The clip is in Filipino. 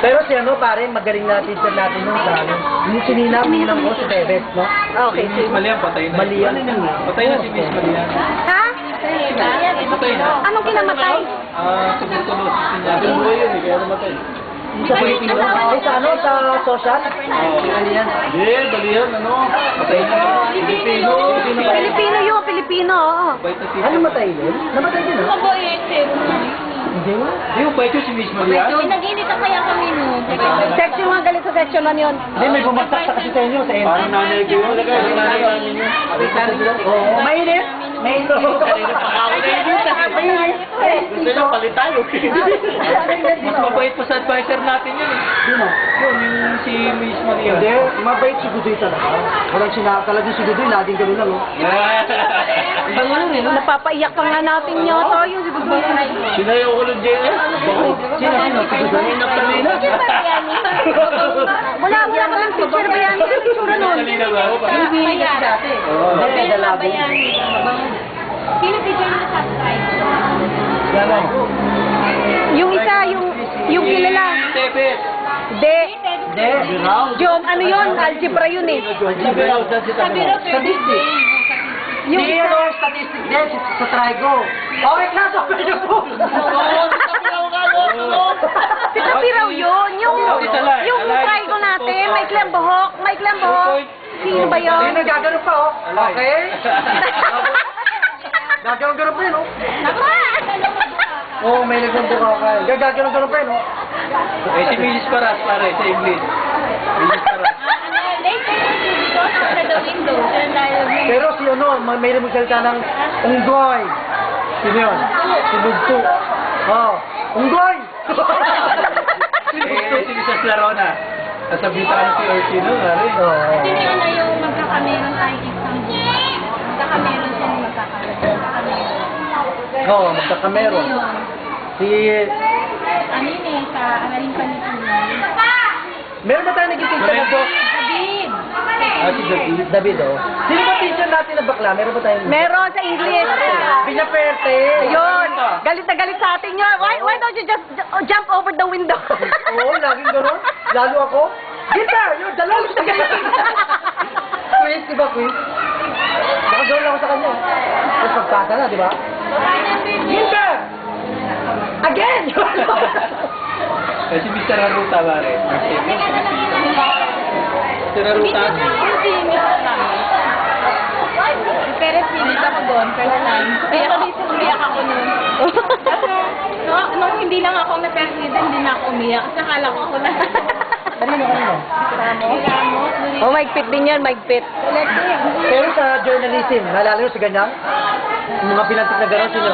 Pero si ano, pare, magaling na teacher natin nung sa amin. Yung sininang ko si Tebes, no? Okay, Si Miss Malian, patay na. Malian. Patay na si Miss Malian. Ha? Patay na. Anong kinamatay? Tuberculosis niya. Tuloy yun eh, kaya namatay. Sa Pilipino. Ay, sa ano, sa social? Malian. Balian, ano? Patay na. Pilipino. Pilipino yun, Pilipino, oo. Bait na si... Ano matay din? Namatay din, no? Hindi mo? Di mo bait yun si Miss Malian? Nag-init kaya kami no. Section 1, galit sa section 1 yun. Hindi, may bumagsak sa kasi sa inyo, sa inyo. Parang nanay ko yun. Parang nanay namin yun. Oo. Mainit? Mainit. Gusto nyo, palit tayo. Mas mabait pa sa advisor natin yun eh. Sino? Yun, yung si Miss Malian. Hindi, mabait si Gudoy talaga. Walang talagang si Gudoy, laging gano'n lang, oh. Ibang ano rin, no? Napapaiyak pa nga natin yata yung si Budoy. Sinayaw ko ng JS. Sino? Si Gudoy? Wala ka lang picture ba yan? Ano itsura nun? Kanina ba ako? Dati. Hindi, dalago. Sino teacher mo sa subscribe? Yan, oh. Yung isa, yung kilala. Tepes. De. Hindi, Biraw. John, ano yun? Algebra yun eh. Biraw, statistic. Yung Hindi, isa. ano, statistic din, sa Trigo. Okay, class, okay na po. Si Kapiraw yun. Yung try ko natin. May klem buhok. May klem buhok. Sino ba yun? Hindi, nagagano pa, oh. Okay? Gagano pa yun, oh. Oo, may nagbubuka ka. Gagano pa yun, oh. Eh, si Mrs. Paras, pare, sa English. Mrs. Paras. After the window. Pero si ano, may magsalita ng unggoy. Sino yun? Si Bugto. Oh, unggoy! Eh, si Mrs. Larona. Nasabita ka si Orsino, pare. Oo. Sino yun na yung magkakameron tayong exam bukas? Magkakameron siya yung magkakameron. Oo, magkakameron. Si... Ano yun eh, sa Araling Panitunan. Meron ba tayo naging teacher na to? David! Si David. David, oh. Sino ba teacher natin na bakla? Meron ba tayo? Meron sa English. Villaperte. Yun. Galit na galit sa atin yun. Why don't you just jump over the window? Oo, laging gano'n. Lalo ako. Gita! Yun, dalawa sa galing. Quiz, di ba quiz? Nakagawin ako sa kanya. Tapos pagpasa na, di ba? Gita! Again! Eh, si Mr. Haruta, pare. Mr. Haruta. Pero pilit ako doon, first time. Umiyak ako noon. Nung hindi lang ako na-persida, hindi na ako umiyak. Kasi akala ko ako na. Kanino? Ramos. Oh, maigpit din yan, maigpit. Pero sa journalism, naalala nyo sa ganyan? Yung mga pinantik na gano'n, sino?